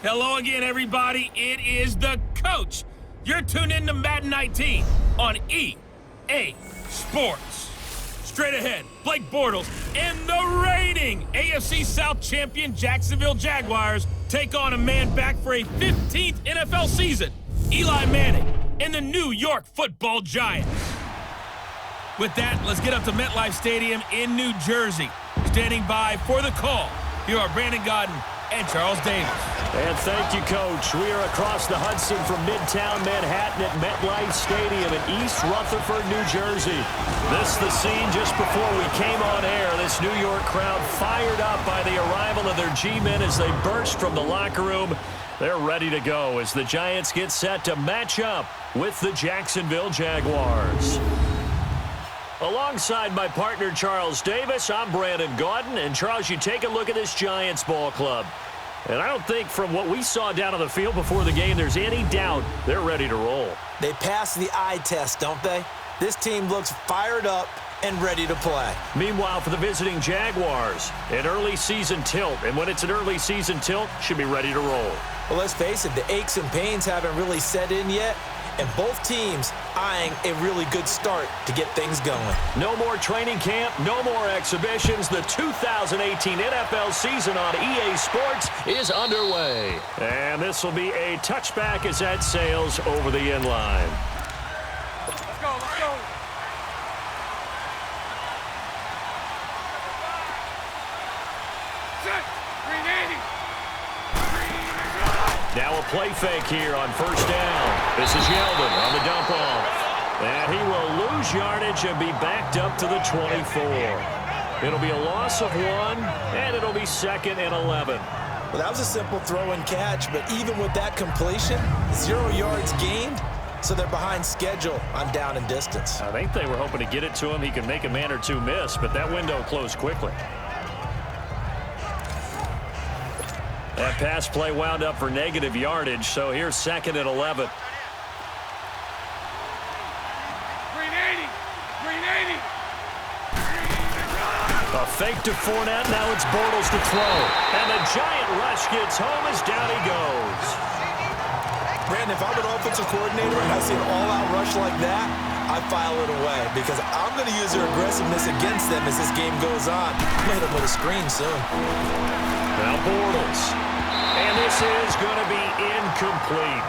Hello again, everybody. It is the coach. You're tuned in to Madden 19 on EA Sports. Straight ahead, Blake Bortles and the reigning AFC South champion Jacksonville Jaguars take on a man back for a 15th NFL season, Eli Manning and the New York Football Giants. With that, let's get up to MetLife Stadium in New Jersey. Standing by for the call, here are Brandon Godden and Charles Davis. And thank you, Coach. We are across the Hudson from Midtown Manhattan at MetLife Stadium in East Rutherford, New Jersey. This the scene just before we came on air. This New York crowd fired up by the arrival of their G-men as they burst from the locker room. They're ready to go as the Giants get set to match up with the Jacksonville Jaguars. Alongside my partner, Charles Davis, I'm Brandon Gaudin. And, Charles, you take a look at this Giants ball club. And I don't think from what we saw down on the field before the game there's any doubt they're ready to roll. They pass the eye test, don't they? This team looks fired up and ready to play. Meanwhile, for the visiting Jaguars, an early season tilt. And when it's an early season tilt, should be ready to roll. Well, let's face it, the aches and pains haven't really set in yet. And both teams eyeing a really good start to get things going. No more training camp, no more exhibitions. The 2018 NFL season on EA Sports is underway. And this will be a touchback as that sails over the end line. Let's go, let's go. Set, 380. Now a play fake here on first down. This is Yeldon on the dump off. And he will lose yardage and be backed up to the 24. It'll be a loss of 1, and it'll be 2nd and 11. Well, that was a simple throw and catch, but even with that completion, 0 yards gained, so they're behind schedule on down and distance. I think they were hoping to get it to him. He could make a man or two miss, but that window closed quickly. That pass play wound up for negative yardage, so here's 2nd and 11. 380. 380. A fake to Fournette, now it's Bortles to throw. And the giant rush gets home as down he goes. Brandon, if I'm an offensive coordinator and I see an all-out rush like that, I file it away because I'm going to use their aggressiveness against them as this game goes on. I'm going to hit them with a screen soon. Now Bortles. And this is going to be incomplete.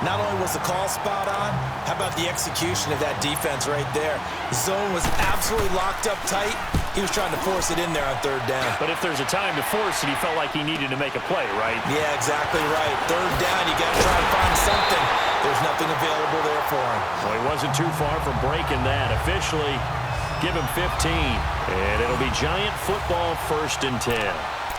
Not only was the call spot on, how about the execution of that defense right there? The zone was absolutely locked up tight. He was trying to force it in there on 3rd down. But if there's a time to force it, he felt like he needed to make a play, right? Yeah, exactly right. 3rd down, you got to try and find something. There's nothing available there for him. Well, he wasn't too far from breaking that. Officially, give him 15. And it'll be Giant football 1st and 10.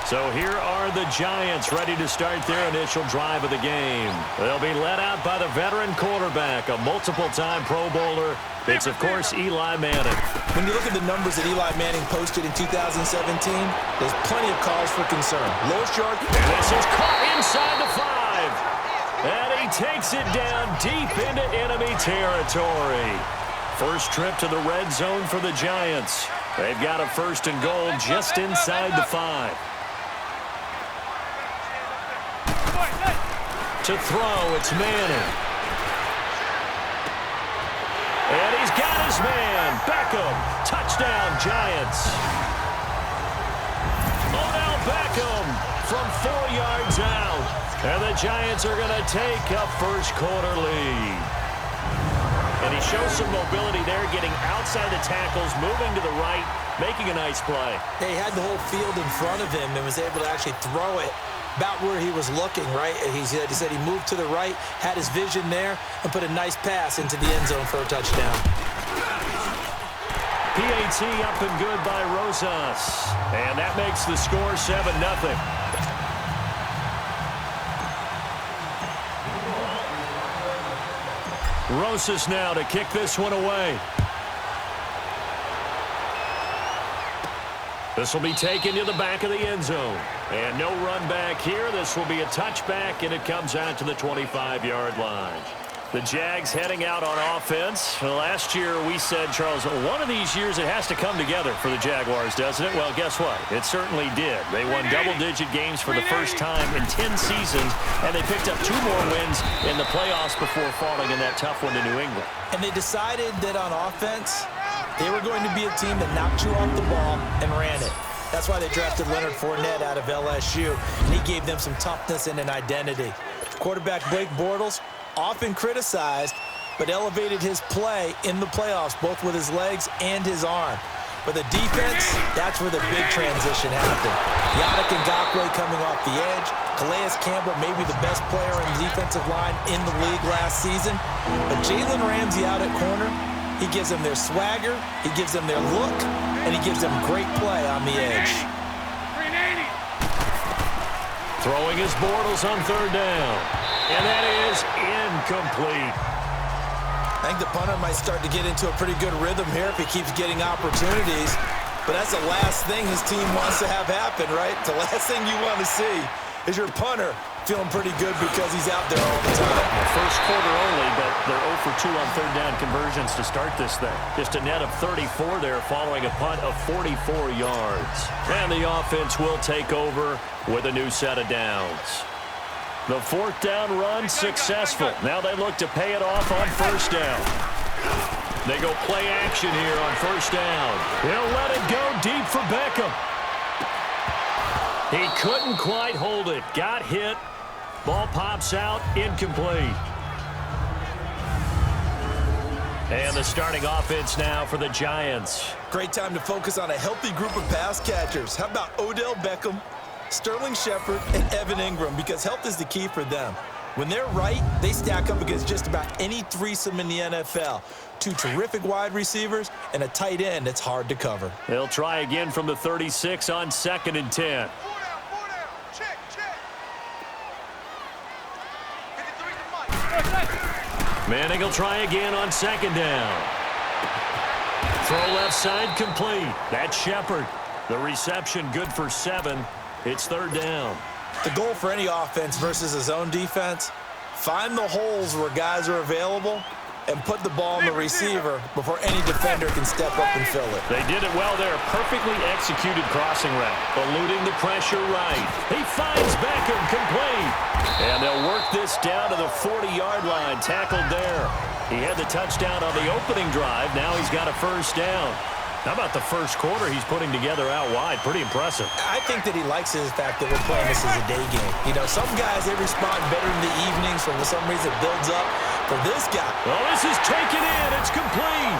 So here are the Giants ready to start their initial drive of the game. They'll be led out by the veteran quarterback, a multiple-time Pro Bowler. It's, of course, Eli Manning. When you look at the numbers that Eli Manning posted in 2017, there's plenty of cause for concern. Lowest yard. And this is caught inside the 5. And he takes it down deep into enemy territory. First trip to the red zone for the Giants. They've got a 1st and goal just inside the 5. To throw, it's Manning. And he's got his man. Beckham. Touchdown, Giants. Odell Beckham from 4 yards out. And the Giants are going to take a first quarter lead. And he shows some mobility there, getting outside the tackles, moving to the right, making a nice play. He had the whole field in front of him and was able to actually throw it about where he was looking, right? He said he moved to the right, had his vision there, and put a nice pass into the end zone for a touchdown. PAT up and good by Rosas. And that makes the score 7-0. Rosas now to kick this one away. This will be taken to the back of the end zone. And no run back here. This will be a touchback, and it comes out to the 25-yard line. The Jags heading out on offense. Well, last year we said, Charles, one of these years it has to come together for the Jaguars, doesn't it? Well, guess what? It certainly did. They won double-digit games for the first time in 10 seasons, and they picked up 2 more wins in the playoffs before falling in that tough one to New England. And they decided that on offense, they were going to be a team that knocked you off the ball and ran it. That's why they drafted Leonard Fournette out of LSU, and he gave them some toughness and an identity. Quarterback Blake Bortles, often criticized, but elevated his play in the playoffs, both with his legs and his arm. But the defense, that's where the big transition happened. Yannick Ngakoue coming off the edge. Calais Campbell, maybe the best player in the defensive line in the league last season. But Jalen Ramsey out at corner, he gives them their swagger, he gives them their look, and he gives them great play on the edge. Throwing his Bortles on 3rd down. And that is incomplete. I think the punter might start to get into a pretty good rhythm here if he keeps getting opportunities. But that's the last thing his team wants to have happen, right? The last thing you want to see is your punter feeling pretty good because he's out there all the time. First quarter only, but they're 0 for 2 on 3rd down conversions to start this thing. Just a net of 34 there following a punt of 44 yards. And the offense will take over with a new set of downs. The 4th down run successful. Now they look to pay it off on 1st down. They go play action here on 1st down. He'll let it go deep for Beckham. He couldn't quite hold it. Got hit. Ball pops out. Incomplete. And the starting offense now for the Giants. Great time to focus on a healthy group of pass catchers. How about Odell Beckham, Sterling Shepard, and Evan Ingram, because health is the key for them. When they're right, they stack up against just about any threesome in the NFL. 2 terrific wide receivers and a tight end that's hard to cover. They'll try again from the 36 on 2nd and 10. Check. Manning will try again on 2nd down. Throw left side complete. That's Shepard. The reception good for 7. It's 3rd down. The goal for any offense versus a zone defense, find the holes where guys are available and put the ball in the receiver before any defender can step up and fill it. They did it well there. Perfectly executed crossing route. Eluding the pressure right. He finds Beckham complete. And they'll work this down to the 40-yard line. Tackled there. He had the touchdown on the opening drive. Now he's got a 1st down. How about the first quarter he's putting together out wide? Pretty impressive. I think that he likes the fact that we're playing this as a day game. You know, some guys, they respond better in the evenings, for some reason it builds up. For this guy, well, this is taken in. It's complete.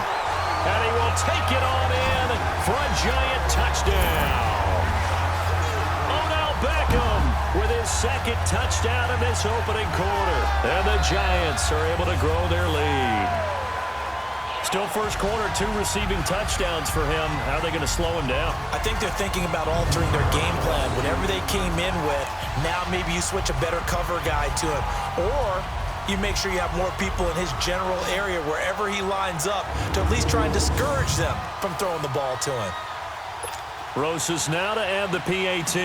And he will take it on in for a giant touchdown. Odell Beckham with his 2nd touchdown in this opening quarter. And the Giants are able to grow their lead. Still first quarter, 2 receiving touchdowns for him. How are they going to slow him down? I think they're thinking about altering their game plan. Whatever they came in with, now maybe you switch a better cover guy to him. Or you make sure you have more people in his general area wherever he lines up to at least try and discourage them from throwing the ball to him. Rosas now to add the PAT.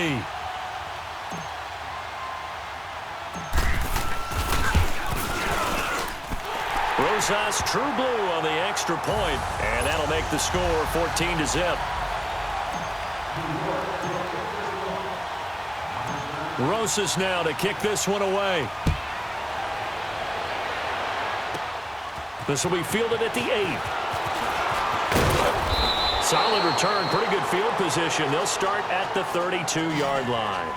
Rosas true blue on the extra point, and that'll make the score 14-0. Rosas now to kick this one away. This will be fielded at the 8. Solid return, pretty good field position. They'll start at the 32-yard line.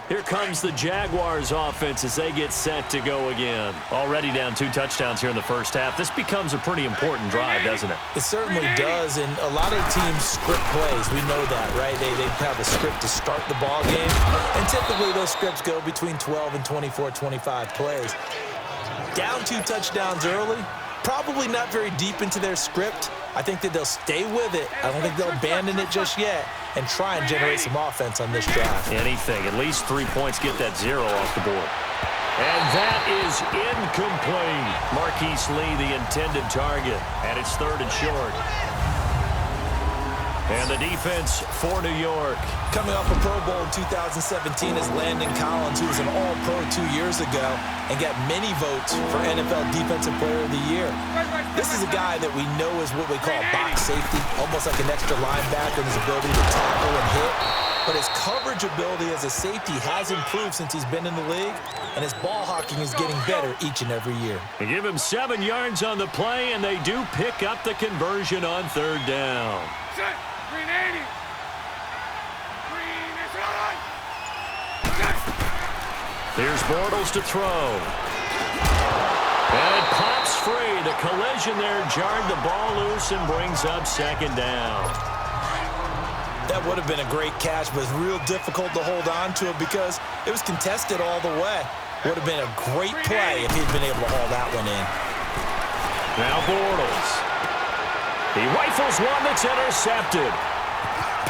Here comes the Jaguars offense as they get set to go again. Already down 2 touchdowns here in the first half. This becomes a pretty important drive, doesn't it? It certainly does, and a lot of teams script plays. We know that, right? They have a script to start the ball game, and typically those scripts go between 12 and 24, 25 plays. Down 2 touchdowns early, probably not very deep into their script. I think that they'll stay with it. I don't think they'll abandon it just yet and try and generate some offense on this drive. Anything. At least 3 points, get that 0 off the board. And that is incomplete. Marquise Lee, the intended target, and it's 3rd and short. And the defense for New York. Coming off a Pro Bowl in 2017 is Landon Collins, who was an All-Pro 2 years ago and got many votes for NFL Defensive Player of the Year. This is a guy that we know is what we call box safety, almost like an extra linebacker in his ability to tackle and hit. But his coverage ability as a safety has improved since he's been in the league, and his ball hawking is getting better each and every year. They give him 7 yards on the play, and they do pick up the conversion on 3rd down. Set. Green 80. Green is on. Here's Bortles to throw. And it pops free. The collision there jarred the ball loose and brings up 2nd down. That would have been a great catch, but it's real difficult to hold on to it because it was contested all the way. Would have been a great play if he'd been able to haul that one in. Now Bortles. He rifles one that's intercepted.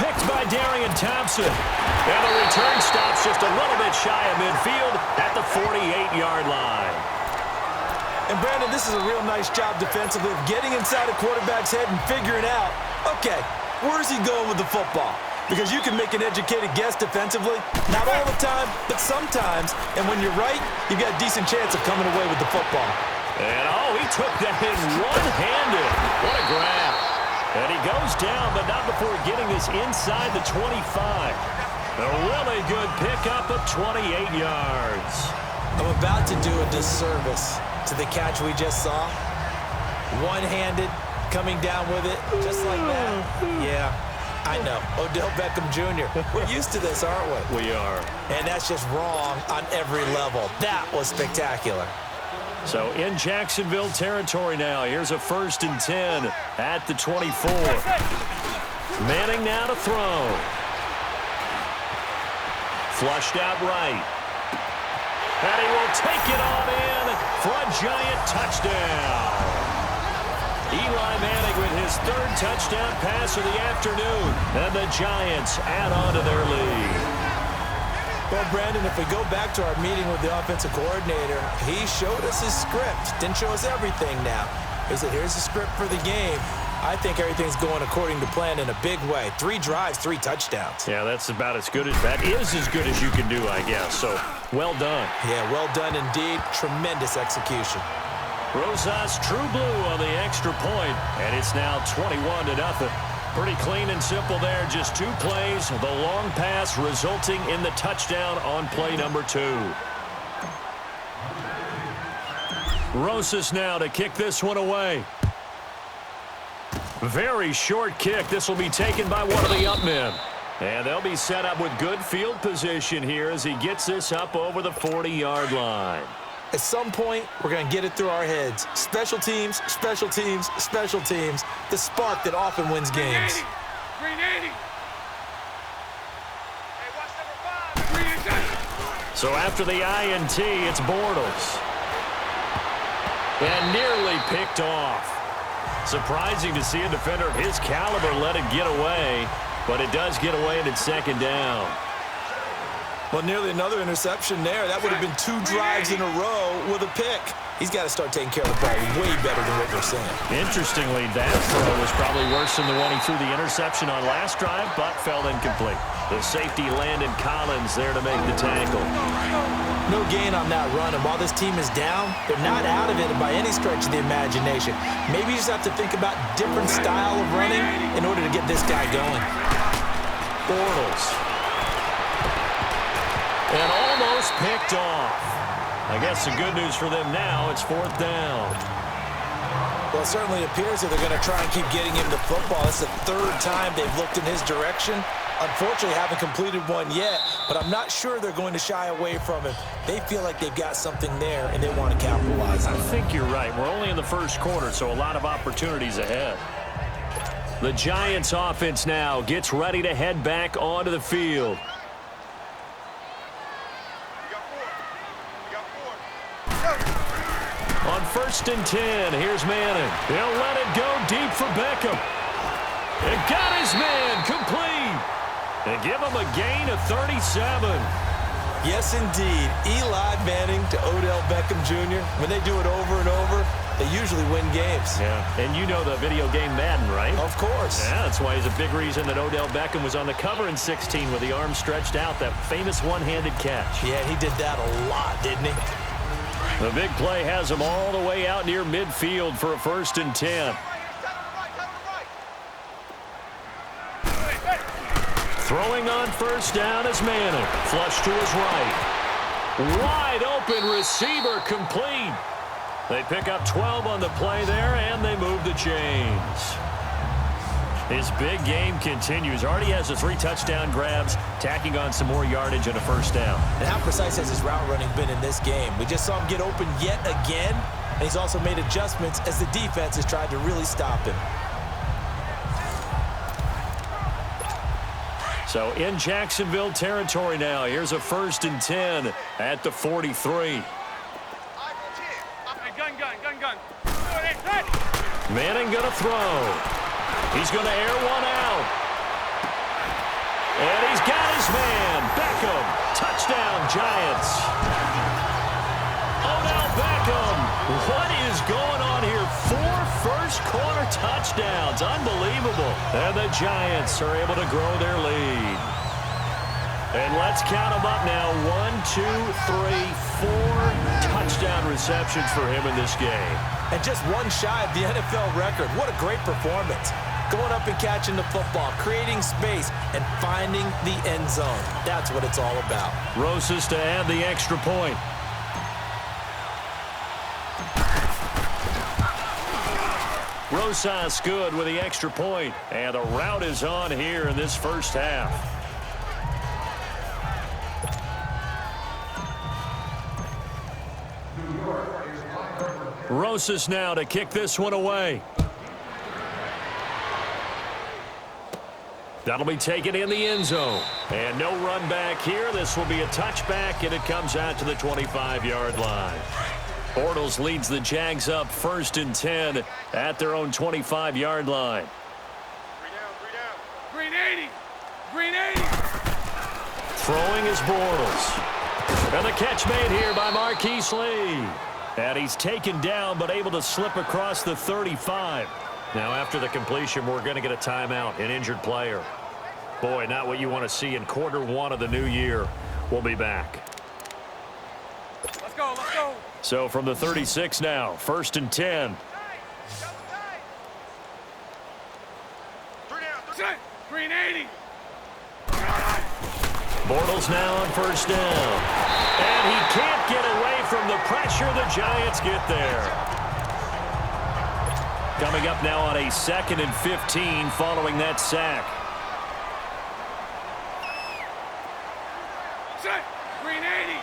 Picked by Darian Thompson. And the return stops just a little bit shy of midfield at the 48-yard line. And Brandon, this is a real nice job defensively of getting inside a quarterback's head and figuring out, okay, where's he going with the football? Because you can make an educated guess defensively. Not all the time, but sometimes. And when you're right, you've got a decent chance of coming away with the football. And, he took that in one-handed. What a grab. And he goes down, but not before getting this inside the 25. A really good pickup of 28 yards. I'm about to do a disservice to the catch we just saw. One-handed, coming down with it, just like that. Yeah, I know. Odell Beckham Jr. We're used to this, aren't we? We are. And that's just wrong on every level. That was spectacular. So in Jacksonville territory now. Here's a 1st and 10 at the 24. Manning now to throw. Flushed out right. And he will take it on in for a giant touchdown. Eli Manning with his 3rd touchdown pass of the afternoon. And the Giants add on to their lead. Well, Brandon, if we go back to our meeting with the offensive coordinator, he showed us his script. Didn't show us everything now. He said, here's the script for the game. I think everything's going according to plan in a big way. 3 drives, 3 touchdowns. Yeah, that's about as good as you can do, I guess. So, well done. Yeah, well done indeed. Tremendous execution. Rosas true blue on the extra point, and it's now 21-0. Pretty clean and simple there. Just 2 plays. The long pass resulting in the touchdown on play number 2. Rosas now to kick this one away. Very short kick. This will be taken by one of the up men. And they'll be set up with good field position here as he gets this up over the 40-yard line. At some point, we're going to get it through our heads. Special teams, special teams, special teams. The spark that often wins games. Green 80. Hey, watch number 5. Green is. So after the INT, it's Bortles. And nearly picked off. Surprising to see a defender of his caliber let it get away, but it does get away and it's 2nd down. Well, nearly another interception there. That would have been 2 drives in a row with a pick. He's got to start taking care of the ball way better than what we're seeing. Interestingly, that throw was probably worse than the one he threw the interception on last drive, but fell incomplete. The safety Landon Collins there to make the tackle. No gain on that run, and while this team is down, they're not out of it by any stretch of the imagination. Maybe you just have to think about different style of running in order to get this guy going. Bortles. And almost picked off. I guess the good news for them now, it's 4th down. Well, it certainly appears that they're going to try and keep getting him the football. It's the 3rd time they've looked in his direction. Unfortunately, haven't completed one yet, but I'm not sure they're going to shy away from him. They feel like they've got something there, and they want to capitalize on it. I think you're right. We're only in the 1st quarter, so a lot of opportunities ahead. The Giants offense now gets ready to head back onto the field. On 1st and 10, here's Manning. He'll let it go deep for Beckham. And got his man complete. And give him a gain of 37. Yes, indeed. Eli Manning to Odell Beckham Jr. When they do it over and over, they usually win games. Yeah, and you know the video game Madden, right? Of course. Yeah, that's why he's a big reason that Odell Beckham was on the cover in 16 with the arm stretched out, that famous one-handed catch. Yeah, he did that a lot, didn't he? The big play has him all the way out near midfield for a 1st and 10. Throwing on 1st down is Manning. Flush to his right. Wide open receiver complete. They pick up 12 on the play there, and they move the chains. His big game continues. Already has the 3 touchdown grabs, tacking on some more yardage and a 1st down. And how precise has his route running been in this game? We just saw him get open yet again, and he's also made adjustments as the defense has tried to really stop him. So in Jacksonville territory now. Here's a 1st and 10 at the 43. Gun. Manning going to throw. He's going to air one out. And he's got his man. Beckham. Touchdown, Giants. Odell Beckham. What is going on here? 4 first-quarter touchdowns. Unbelievable. And the Giants are able to grow their lead. And let's count them up now. 1, 2, 3, 4 touchdown receptions for him in this game. And just one shy of the NFL record. What a great performance. Going up and catching the football, creating space, and finding the end zone. That's what it's all about. Rosas to add the extra point. Rosas good with the extra point. And the route is on here in this 1st half. Rosas now to kick this one away. That'll be taken in the end zone. And no run back here. This will be a touchback, and it comes out to the 25-yard line. Bortles leads the Jags up 1st and 10 at their own 25-yard line. 3 down. Green 80. Throwing is Bortles. And the catch made here by Marquise Lee. And he's taken down but able to slip across the 35. Now after the completion, we're going to get a timeout, an injured player. Boy, not what you want to see in quarter 1 of the new year. We'll be back. Let's go. So from the 36 now, 1st and 10. 3 down. Green 80. Bortles now on 1st down. And he can't get away from the pressure. The Giants get there. Coming up now on a 2nd and 15 following that sack. Green 80.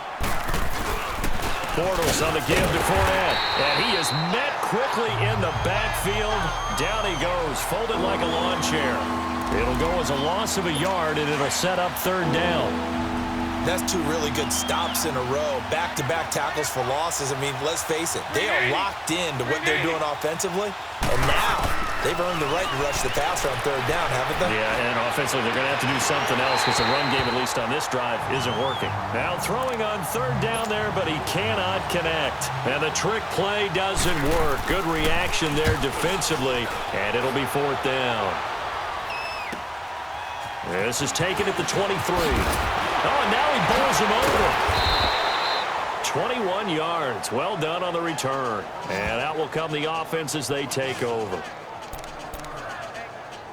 Bortles on the give to Fournette. And he is met quickly in the backfield. Down he goes, folded like a lawn chair. It'll go as a loss of a yard, and it'll set up 3rd down. That's 2 really good stops in a row. Back-to-back tackles for losses. I mean, let's face it, they are locked into what they're doing offensively. And now they've earned the right to rush the passer on 3rd down, haven't they? Yeah, and offensively they're going to have to do something else because the run game, at least on this drive, isn't working. Now throwing on 3rd down there, but he cannot connect. And the trick play doesn't work. Good reaction there defensively, and it'll be 4th down. This is taken at the 23. Oh, and now he bowls him over. 21 yards. Well done on the return. And out will come the offense as they take over.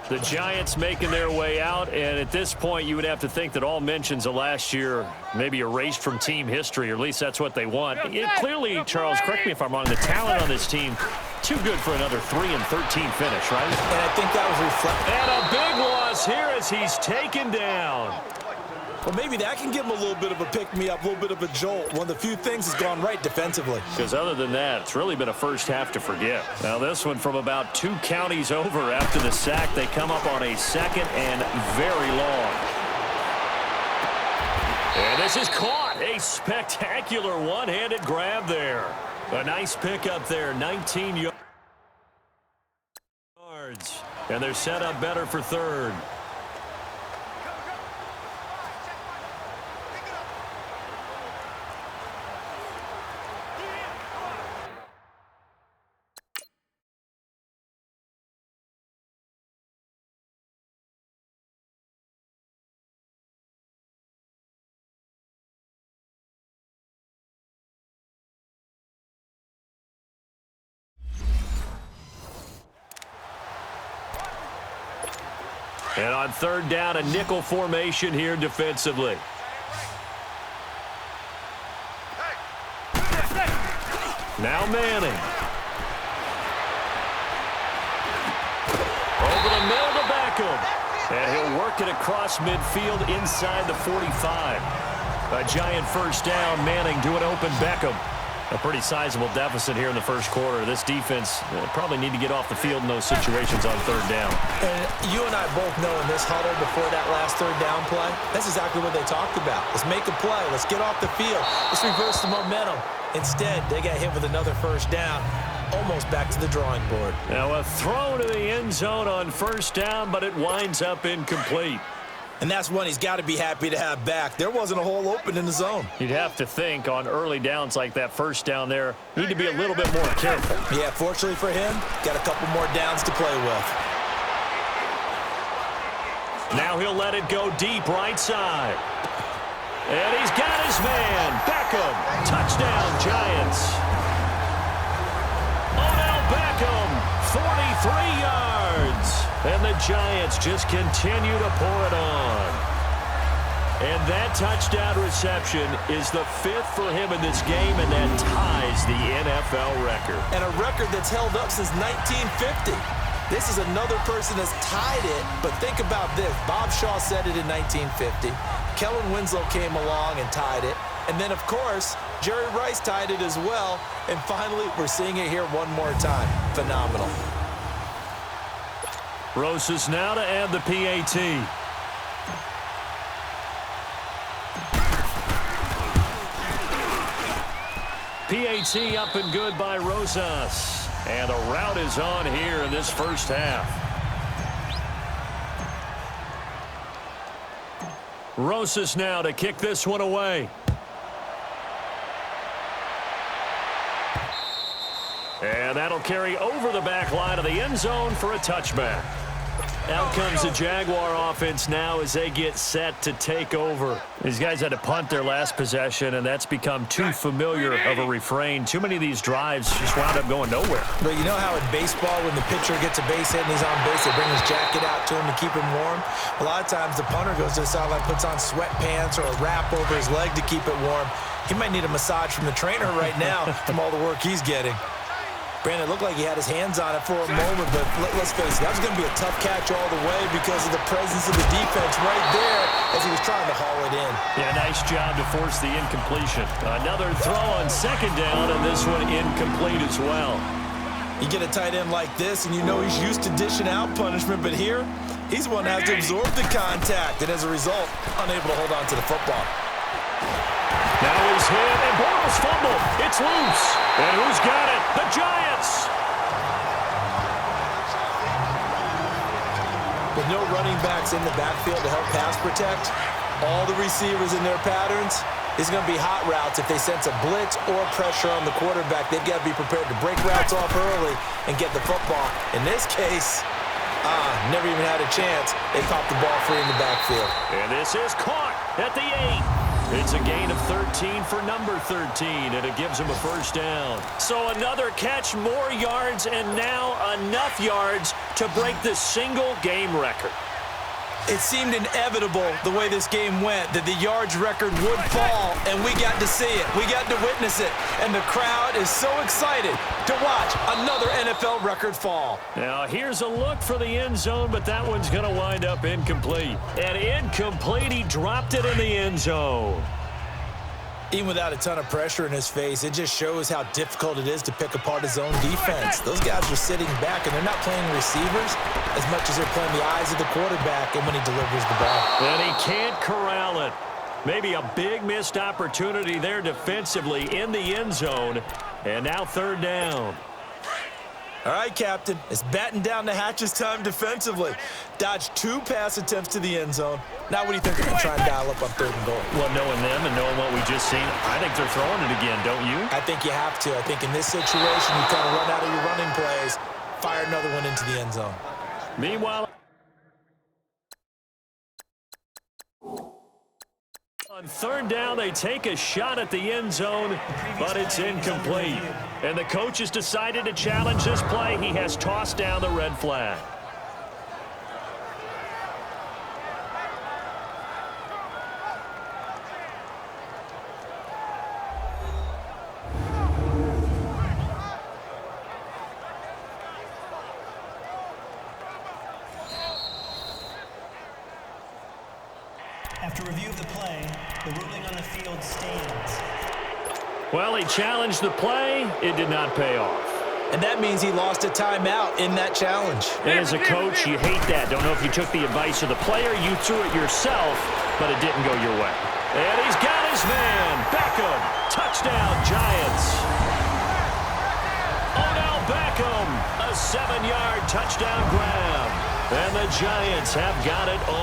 The Giants making their way out, and at this point you would have to think that all mentions of last year maybe erased from team history, or at least that's what they want. Clearly, Charles, correct me if I'm wrong, the talent on this team, too good for another 3-13 finish, right? And I think that was reflected. And a big loss here as he's taken down. Well, maybe that can give him a little bit of a pick-me-up, a little bit of a jolt. One of the few things has gone right defensively. Because other than that, it's really been a first half to forget. Now this one from about 2 counties over after the sack. They come up on a 2nd and very long. And this is caught. A spectacular one-handed grab there. A nice pickup there, 19 yards. And they're set up better for 3rd. And on third down, a nickel formation here defensively. Now Manning. Over the middle to Beckham. And he'll work it across midfield inside the 45. A giant first down. Manning to an open Beckham. A pretty sizable deficit here in the first quarter. This defense probably need to get off the field in those situations on third down. And you and I both know in this huddle before that last third down play, that's exactly what they talked about. Let's make a play. Let's get off the field. Let's reverse the momentum. Instead, they got hit with another first down. Almost back to the drawing board. Now a throw to the end zone on first down, but it winds up incomplete. And that's one he's got to be happy to have back. There wasn't a hole open in the zone. You'd have to think on early downs like that first down there, need to be a little bit more careful. Yeah, fortunately for him, got a couple more downs to play with. Now he'll let it go deep right side. And he's got his man. Beckham. Touchdown, Giants. Odell Beckham, 43 yards. And the Giants just continue to pour it on. And that touchdown reception is the 5th for him in this game, and that ties the NFL record. And a record that's held up since 1950. This is another person that's tied it, but think about this. Bob Shaw said it in 1950. Kellen Winslow came along and tied it. And then, of course, Jerry Rice tied it as well. And finally, we're seeing it here one more time. Phenomenal. Rosas now to add the PAT. PAT up and good by Rosas. And a route is on here in this first half. Rosas now to kick this one away. And that'll carry over the back line of the end zone for a touchback. Out comes the Jaguar offense now as they get set to take over. These guys had to punt their last possession, and that's become too familiar of a refrain. Too many of these drives just wound up going nowhere. But you know how in baseball, when the pitcher gets a base hit and he's on base, they bring his jacket out to him to keep him warm? A lot of times the punter goes to the sideline, puts on sweatpants or a wrap over his leg to keep it warm. He might need a massage from the trainer right now from all the work he's getting. Brandon, it looked like he had his hands on it for a moment, but let's face it, that was going to be a tough catch all the way because of the presence of the defense right there as he was trying to haul it in. Yeah, nice job to force the incompletion. Another throw on second down, and this one incomplete as well. You get a tight end like this, and you know he's used to dishing out punishment, but here, he's one that has to absorb the contact, and as a result, unable to hold on to the football. Now he's hit, and Bortles fumble. It's loose. And who's got it? The Giants. With no running backs in the backfield to help pass protect, all the receivers in their patterns, it's going to be hot routes. If they sense a blitz or pressure on the quarterback, they've got to be prepared to break routes off early and get the football. In this case, never even had a chance. They popped the ball free in the backfield. And this is caught at the 8. It's a gain of 13 for number 13, and it gives him a first down. So another catch, more yards, and now enough yards to break the single-game record. It seemed inevitable the way this game went that the yards record would fall, and we got to see it. We got to witness it, and the crowd is so excited to watch another NFL record fall. Now, here's a look for the end zone, but that one's going to wind up incomplete. And incomplete, he dropped it in the end zone. Even without a ton of pressure in his face, it just shows how difficult it is to pick apart his own defense. Those guys are sitting back, and they're not playing receivers as much as they're playing the eyes of the quarterback and when he delivers the ball. And he can't corral it. Maybe a big missed opportunity there defensively in the end zone. And now third down. All right, Captain, it's batten down the hatches time defensively. Dodged 2 pass attempts to the end zone. Now what do you think they're going to try and dial up on third and goal? Well, knowing them and knowing what we just seen, I think they're throwing it again, don't you? I think you have to. I think in this situation, you kind of run out of your running plays, fire another one into the end zone. Meanwhile, on third down, they take a shot at the end zone, but it's incomplete. And the coach has decided to challenge this play. He has tossed down the red flag. After review of the play, the ruling on the field stands. Well, he challenged the play. It did not pay off. And that means he lost a timeout in that challenge. And as a coach, you hate that. Don't know if you took the advice of the player. You threw it yourself, but it didn't go your way. And he's got his man. Beckham. Touchdown, Giants. Odell Beckham. A 7-yard touchdown grab. And the Giants have got it on.